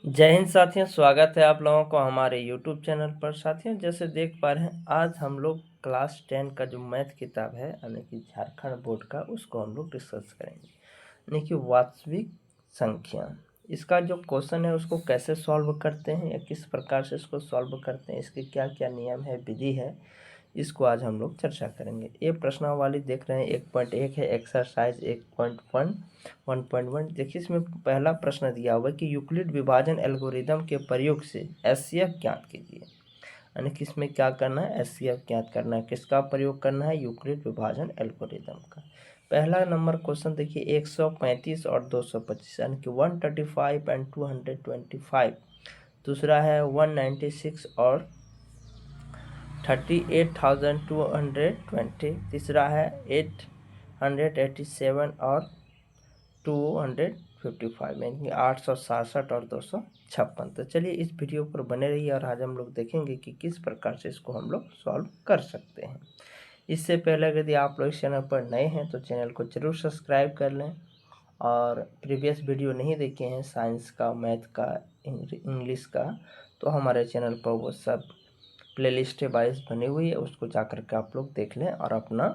जय हिंद साथियों, स्वागत है आप लोगों को हमारे YouTube चैनल पर। साथियों, जैसे देख पा रहे हैं, आज हम लोग क्लास 10 का जो मैथ किताब है यानी कि झारखंड बोर्ड का, उसको हम लोग डिस्कस करेंगे। यानी कि वास्तविक संख्या, इसका जो क्वेश्चन है उसको कैसे सॉल्व करते हैं या किस प्रकार से इसको सॉल्व करते हैं, इसके क्या क्या नियम है, विधि है, इसको आज हम लोग चर्चा करेंगे। ये प्रश्नावली देख रहे हैं 1.1 है, एक्सरसाइज 1.1 1.1। देखिए, इसमें पहला प्रश्न दिया हुआ है कि यूक्लिड विभाजन एल्गोरिदम के प्रयोग से एचसीएफ ज्ञात कीजिए। यानी कि इसमें क्या करना है, एचसीएफ ज्ञात करना है। किसका प्रयोग करना है, यूक्लिड विभाजन एल्गोरिदम का। पहला नंबर क्वेश्चन देखिए, 135 और 225 यानी कि 135 एंड 225। दूसरा है 196 और 38,220। तीसरा है 887 और 255, यानी कि 867 और 256। तो चलिए इस वीडियो पर बने रहिए और आज हम लोग देखेंगे कि किस प्रकार से इसको हम लोग सॉल्व कर सकते हैं। इससे पहले यदि आप लोग इस चैनल पर नए हैं तो चैनल को जरूर सब्सक्राइब कर लें, और प्रीवियस वीडियो नहीं देखे हैं साइंस का, मैथ का, इंग्लिश का, तो हमारे चैनल पर वो सब प्लेलिस्ट वाइज बनी हुई है, उसको जा कर के आप लोग देख लें और अपना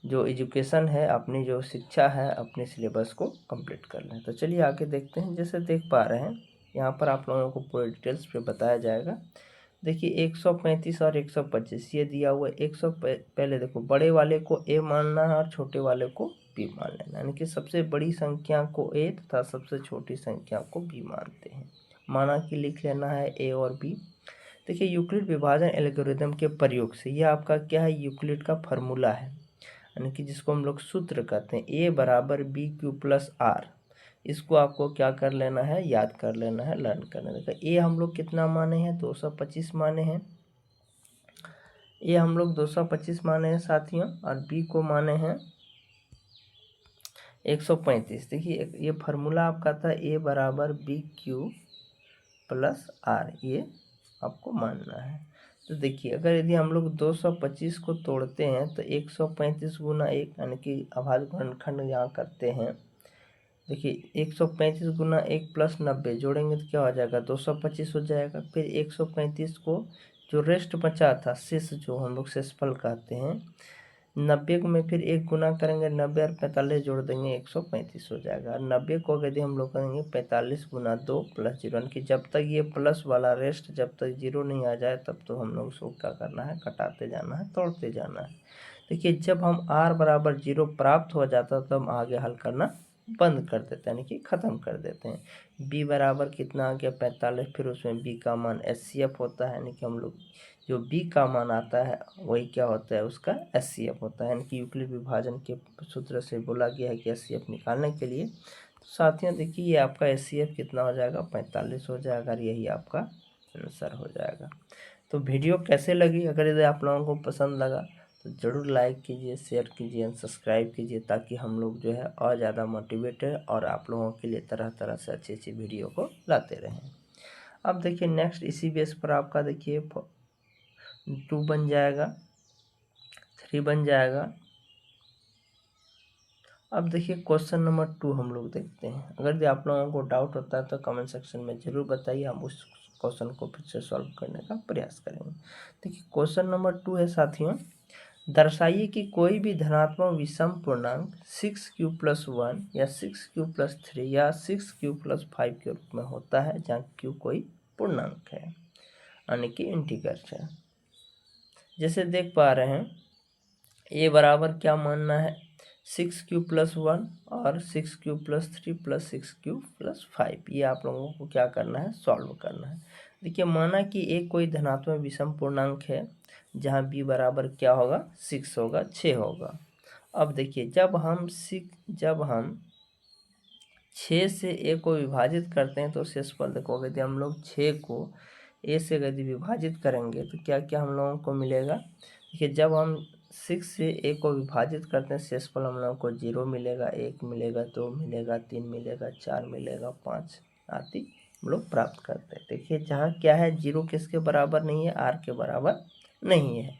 जो एजुकेशन है, अपनी जो शिक्षा है, अपने सिलेबस को कंप्लीट कर लें। तो चलिए आगे देखते हैं। जैसे देख पा रहे हैं यहाँ पर आप लोगों को पूरे डिटेल्स पे बताया जाएगा। देखिए 135 और 125 ये दिया हुआ है। पहले देखो, बड़े वाले को ए मानना है और छोटे वाले को बी मान लेना, यानी कि सबसे बड़ी संख्या को ए तथा सबसे छोटी संख्या को बी मानते हैं। माना कि लिख लेना है ए और बी। देखिए, यूक्लिड विभाजन एल्गोरिदम के प्रयोग से, यह आपका क्या है, यूक्लिड का फार्मूला है, यानी कि जिसको हम लोग सूत्र कहते हैं, ए बराबर बी क्यू प्लस आर। इसको आपको क्या कर लेना है, याद कर लेना है, लर्न कर लेना है। ए हम लोग कितना माने हैं, 225 माने हैं। ए हम लोग 225 माने हैं साथियों, और बी को माने हैं 135। देखिए ये फार्मूला आपका था, ए बराबर बी क्यू प्लस आर, ये आपको मानना है। तो देखिए, अगर यदि हम लोग 225 को तोड़ते हैं तो 135 गुना 1, यानी कि अभाज्य गुणनखंड यहाँ करते हैं। देखिए 135 गुना 1 प्लस 90 जोड़ेंगे तो क्या हो जाएगा, 225 हो जाएगा। फिर 135 को जो रेस्ट बचा था, शेष, जो हम लोग शेषफल कहते हैं, 90 को में फिर 1 गुना करेंगे, 90 और 45 जोड़ देंगे, 135 हो जाएगा। और 90 को यदि हम लोग करेंगे 45 गुना 2 प्लस 0, यानी कि जब तक ये प्लस वाला रेस्ट, जब तक 0 नहीं आ जाए तब तो हम लोग उसको क्या करना है, घटाते जाना है, तोड़ते जाना है। देखिए, जब हम r बराबर 0 प्राप्त हो जाता है तो हम आगे हल करना बंद कर देते हैं, यानी कि ख़त्म कर देते हैं। b बराबर कितना आ गया, 45। फिर उसमें b का मान एचसीएफ होता है, यानी कि हम लोग जो b का मान आता है वही क्या होता है, उसका एचसीएफ होता है। यानी कि यूक्लिड विभाजन के सूत्र से बोला गया है कि एचसीएफ निकालने के लिए। तो साथियों देखिए, ये आपका एचसीएफ कितना हो जाएगा, 45 हो जाएगा, और यही आपका आंसर हो जाएगा। तो वीडियो कैसे लगी, अगर यदि आप लोगों को पसंद लगा तो ज़रूर लाइक कीजिए, शेयर कीजिए, सब्सक्राइब कीजिए, ताकि हम लोग जो है और ज़्यादा मोटिवेटेड और आप लोगों के लिए तरह तरह से अच्छी अच्छी वीडियो को लाते रहें। अब देखिए नेक्स्ट इसी बेस पर आपका देखिए 2 बन जाएगा, 3 बन जाएगा। अब देखिए क्वेश्चन नंबर 2 हम लोग देखते हैं। अगर यदि आप लोगों को डाउट होता है तो कमेंट सेक्शन में ज़रूर बताइए, हम उस क्वेश्चन को फिर से सॉल्व करने का प्रयास करेंगे। देखिए क्वेश्चन नंबर 2 है साथियों, दर्शाइए कि कोई भी धनात्मक विषम पूर्णांक 6q+1 या 6q+3 या 6q+5 के रूप में होता है, जहाँ q कोई पूर्णांक है, यानी कि इंटीजर है। जैसे देख पा रहे हैं, a बराबर क्या मानना है, 6q+1 और 6q+3 प्लस 6q+5। ये आप लोगों को क्या करना है, सॉल्व करना है। देखिए, माना कि a कोई धनात्मक विषम पूर्णांक है, जहाँ b बराबर क्या होगा, 6 होगा, 6 होगा। अब देखिए, जब हम 6 से a को विभाजित करते हैं तो शेषफल देखोगे, यदि हम लोग 6 को a से यदि विभाजित करेंगे तो क्या क्या हम लोगों को मिलेगा। देखिए, जब हम 6 से a को विभाजित करते हैं, शेषफल हम लोगों को 0 मिलेगा, 1 मिलेगा, 2 मिलेगा, 3 मिलेगा, 4 मिलेगा, 5 आदि हम लोग प्राप्त करते हैं। देखिए, जहाँ क्या है, 0 किसके बराबर नहीं है, r के बराबर नहीं है।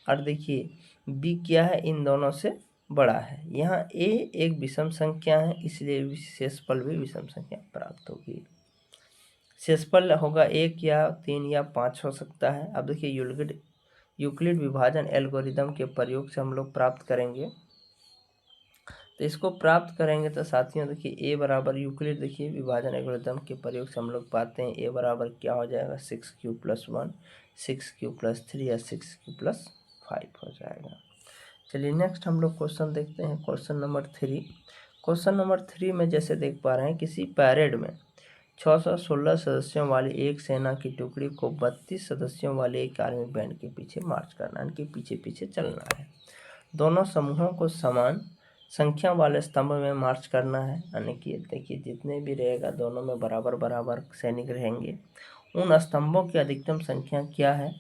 और देखिए b क्या है, इन दोनों से बड़ा है। यहाँ a एक विषम संख्या है, इसलिए शेषफल भी विषम संख्या प्राप्त होगी। शेषफल होगा 1 या 3 या 5 हो सकता है। अब देखिए यूक्लिड विभाजन एल्गोरिदम के प्रयोग से हम लोग प्राप्त करेंगे। तो इसको प्राप्त करेंगे तो साथियों देखिए ए बराबर यूक्लिड देखिए विभाजन एल्गोरिदम के प्रयोग से हम लोग पाते हैं ए बराबर क्या हो जाएगा 6q+1, 6q+3 या 6q+5 हो जाएगा। चलिए नेक्स्ट हम लोग क्वेश्चन देखते हैं, क्वेश्चन नंबर 3। क्वेश्चन नंबर 3 में जैसे देख पा रहे हैं, किसी पैरेड में 616 सदस्यों वाली एक सेना की टुकड़ी को 32 सदस्यों वाले एक आर्मी बैंड के पीछे मार्च करना है, इनके पीछे पीछे चलना है। दोनों समूहों को समान संख्या वाले स्तंभ में मार्च करना है, यानी कि देखिए जितने भी रहेगा दोनों में बराबर बराबर सैनिक रहेंगे। उन स्तंभों की अधिकतम संख्या क्या है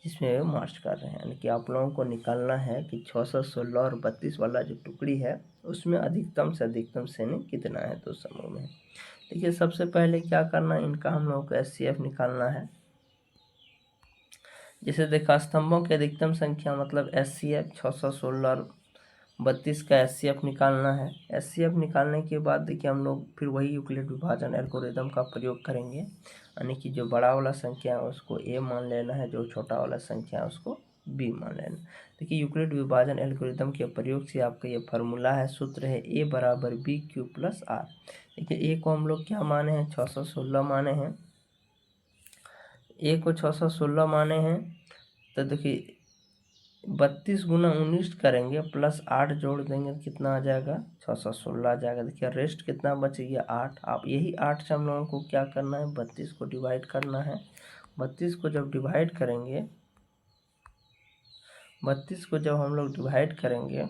जिसमें वे मार्च कर रहे हैं, यानी कि आप लोगों को निकालना है कि 616 और 32 वाला जो टुकड़ी है उसमें अधिकतम से अधिकतम सैनिक कितना है तो समूह में। देखिए सबसे पहले क्या करना है, इनका हम लोगों को SCF निकालना है। जैसे देखा स्तंभों की अधिकतम संख्या मतलब SCF 616 और 32 का SCF निकालना है। SCF निकालने के बाद देखिए हम लोग फिर वही यूक्लिड विभाजन एल्गोरिदम का प्रयोग करेंगे, यानी कि जो बड़ा वाला संख्या है उसको A मान लेना है, जो छोटा वाला संख्या है उसको B मान लेना। देखिए यूक्लिड विभाजन एल्गोरिदम के प्रयोग से आपका ये फार्मूला है, सूत्र है A बराबर BQ+R। देखिए A को हम लोग क्या माने हैं 616 माने हैं, A को 616 माने हैं। तो देखिए 32 गुना 19 करेंगे प्लस 8 जोड़ देंगे तो कितना आ जाएगा 616 आ जाएगा। देखिए रेस्ट कितना बच गया 8। आप यही 8 से हम लोगों को क्या करना है 32 को डिवाइड करना है। 32 को जब डिवाइड करेंगे 32 को जब हम लोग डिवाइड करेंगे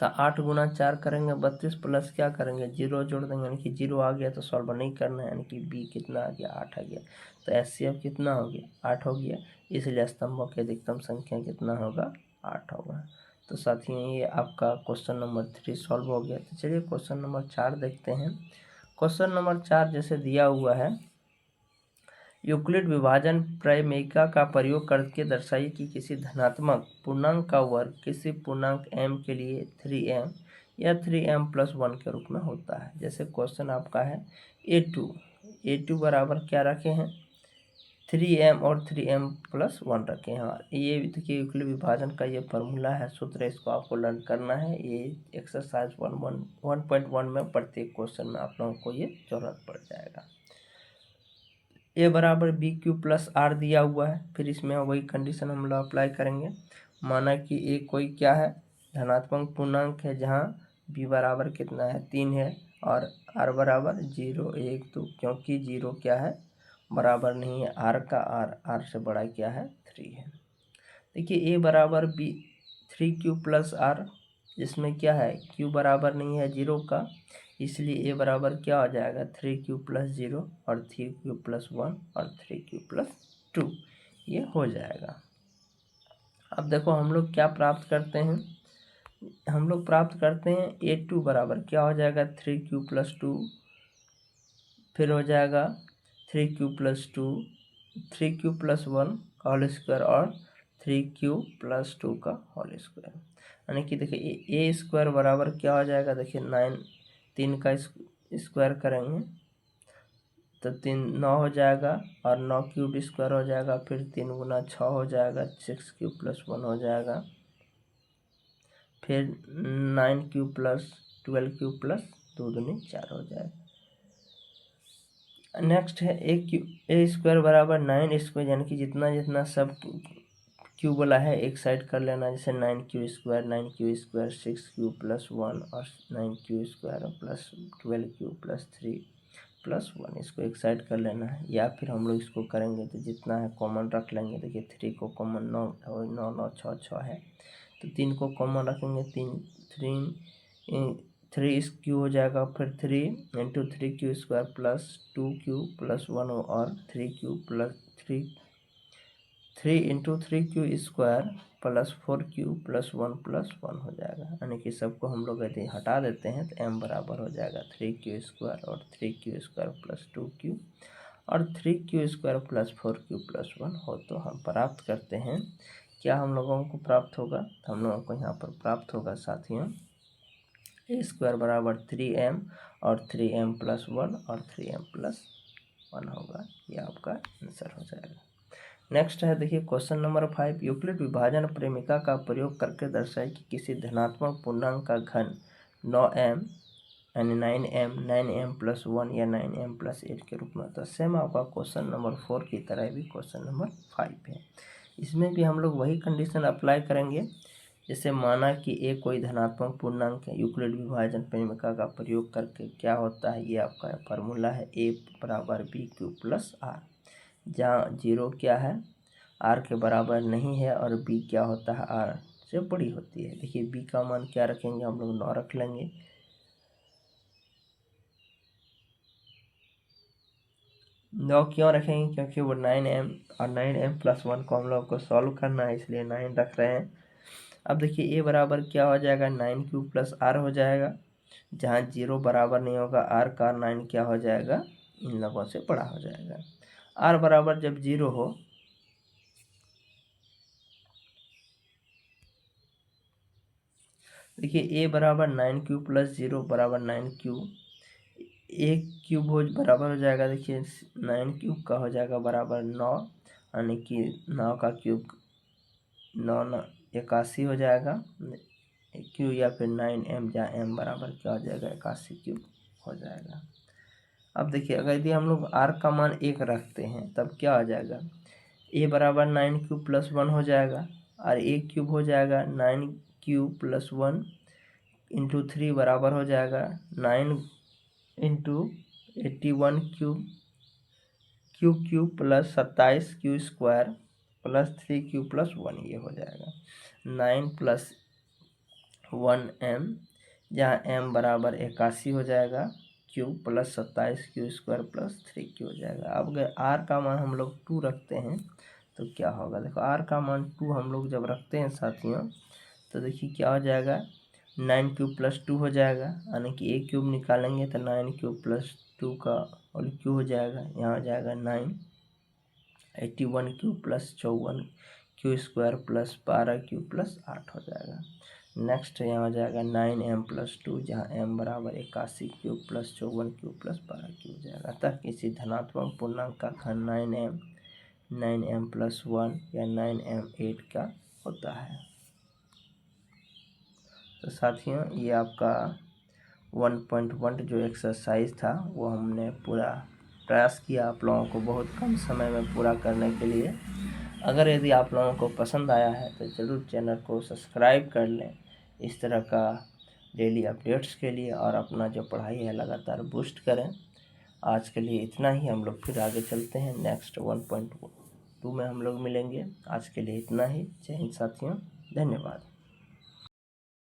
तो 8 गुना 4 करेंगे 32 प्लस क्या करेंगे 0 जोड़ देंगे, यानी कि 0 आ गया तो सॉल्व नहीं करना है, यानी कि B कितना आ गया 8 आ गया। तो SCF कितना हो गया 8 हो गया, इसलिए स्तंभों की अधिकतम संख्या कितना होगा 8 होगा। तो साथियों ये आपका क्वेश्चन नंबर 3 सॉल्व हो गया। तो चलिए क्वेश्चन नंबर 4 देखते हैं। क्वेश्चन नंबर 4 जैसे दिया हुआ है, यूक्लिड विभाजन प्रमेयिका का प्रयोग करके दर्शाइए कि किसी धनात्मक पूर्णांक का वर्ग किसी पूर्णांक m के लिए 3m या 3m+1 के रूप में होता है। जैसे क्वेश्चन आपका है a2 बराबर क्या रखे हैं 3m और 3m+1 रखे हैं। और ये देखिए यूक्लिड विभाजन का ये फार्मूला है, सूत्र है, इसको आपको लर्न करना है। ये एक्सरसाइज 1.1 में प्रत्येक क्वेश्चन में आप लोगों को ये जरूरत पड़ जाएगा। A बराबर BQ+R दिया हुआ है, फिर इसमें वही कंडीशन हम लोग अप्लाई करेंगे। माना कि A कोई क्या है धनात्मक पूर्णांक है, जहाँ B बराबर कितना है 3 है और R बराबर 0 1 2, क्योंकि 0 क्या है बराबर नहीं है R का, R से बड़ा क्या है 3 है। देखिए A बराबर 3Q+R, जिसमें क्या है Q बराबर नहीं है 0 का, इसलिए A बराबर क्या हो जाएगा 3Q+0 और 3Q+1 और 3Q+2 ये हो जाएगा। अब देखो हम लोग क्या प्राप्त करते हैं, हम लोग प्राप्त करते हैं A2 बराबर क्या हो जाएगा 3Q+2, फिर हो जाएगा 3Q+2 3Q+1 का होल स्क्वायर और 3Q+2 का होल स्क्वायर, यानी कि देखिए A² बराबर क्या हो जाएगा देखिए 9, 3 का स्क्वायर करेंगे तो 3 9 हो जाएगा और 9³ हो जाएगा, फिर 3 गुना 6 हो जाएगा 6Q+1 हो जाएगा, फिर 9Q+12Q+2 दूनी 4 हो जाएगा। नेक्स्ट है A² बराबर 9², यानी कि जितना जितना सब क्यू बोला है एक साइड कर लेना, जैसे 9Q² 6Q+1 और 9Q² प्लस 12Q+3+1 इसको एक साइड कर लेना है। या फिर हम लोग इसको करेंगे तो जितना है कॉमन रख लेंगे। देखिए 3 को कॉमन 9 9 9 6 6 है, तो 3 को कॉमन रखेंगे 3 इस क्यू हो जाएगा, फिर 3 इंटू 3Q² प्लस 2Q+1 और 3 इंटू 3Q² प्लस 4Q+1+1 हो जाएगा, यानी कि सबको हम लोग यदि हटा देते हैं तो m बराबर हो जाएगा 3Q² और 3Q² प्लस 2Q और 3Q² प्लस 4Q+1 हो। तो हम प्राप्त करते हैं क्या हम लोगों को प्राप्त होगा, तो हम लोगों को यहाँ पर प्राप्त होगा साथियों A² बराबर 3m और 3m+1 और 3m+1 1 होगा, ये आपका आंसर हो जाएगा। नेक्स्ट है देखिए क्वेश्चन नंबर 5, यूक्लिड विभाजन प्रेमिका का प्रयोग करके दर्शाए कि किसी धनात्मक पूर्णांक का घन 9m यानी 9m+1 या 9m+8 के रूप में होता है। सेम आपका क्वेश्चन नंबर 4 की तरह भी क्वेश्चन नंबर 5 है। इसमें भी हम लोग वही कंडीशन अप्लाई करेंगे, जैसे माना कि ए कोई धनात्मक पूर्णांक है, यूक्लिड विभाजन प्रेमिका का प्रयोग करके क्या होता है, ये आपका फार्मूला है a बराबर BQ + R, जहाँ 0 क्या है, R के बराबर नहीं है और B क्या होता है, R से बड़ी होती है। देखिए B का मान क्या रखेंगे, हम लोग 9 रख लेंगे। 9 क्यों रखेंगे, क्योंकि वो 9m और 9m+1 को हम लोग को सॉल्व करना है, इसलिए 9 रख रहे हैं। अब देखिए a बराबर क्या हो जाएगा, 9Q + R हो जाएगा, जहाँ 0 बराबर नहीं होगा, R का 9 क्या हो जाएगा, इन लोगों से बड़ा हो जाएगा। R बराबर जब 0 हो, देखिए a बराबर 9Q + 0 बराबर 9Q, एक क्यूब हो बराबर हो जाएगा, देखिए 9 क्यूब का हो जाएगा बराबर 9, यानी कि 9 का क्यूब 9 81 हो जाएगा क्यू, या फिर 9m, जहाँ m बराबर क्या हो जाएगा, 81 क्यूब हो जाएगा। अब देखिए अगर यदि हम लोग r का मान 1 रखते हैं तब क्या हो जाएगा, a बराबर 9Q + 1 हो जाएगा और एक क्यूब हो जाएगा 9Q + 1 × 3 बराबर हो जाएगा 9 × 81 क्यूब प्लस 27 Q² + 3Q + 1, ये हो जाएगा 9 + 1m, जहाँ m बराबर 81 हो जाएगा, क्यूब प्लस 27 Q² + 3Q हो जाएगा। अब अगर r का मान हम लोग 2 रखते हैं तो क्या होगा, देखो r का मान 2 हम लोग जब रखते हैं साथियों, तो देखिए क्या हो जाएगा, 9Q + 2 हो जाएगा, यानी कि एक क्यूब निकालेंगे तो 9Q + 2 का होल क्यूब हो जाएगा, यहाँ हो जाएगा 9, 81Q + 54 Q² + 12Q + 8 हो जाएगा। नेक्स्ट यहाँ हो जाएगा 9m+2, जहाँ m बराबर 81 क्यूब + 54 क्यूब + 12Q हो जाएगा। अतः किसी धनात्मक पूर्णांक का घन 9m, 9m+1 या 9m8 का होता है। तो साथियों ये आपका 1.1 जो एक्सरसाइज था वो हमने पूरा प्रयास किया आप लोगों को बहुत कम समय में पूरा करने के लिए। अगर यदि आप लोगों को पसंद आया है तो ज़रूर चैनल को सब्सक्राइब कर लें इस तरह का डेली अपडेट्स के लिए, और अपना जो पढ़ाई है लगातार बूस्ट करें। आज के लिए इतना ही, हम लोग फिर आगे चलते हैं, नेक्स्ट 1.2 में हम लोग मिलेंगे। आज के लिए इतना ही। जय हिंद साथियों, धन्यवाद।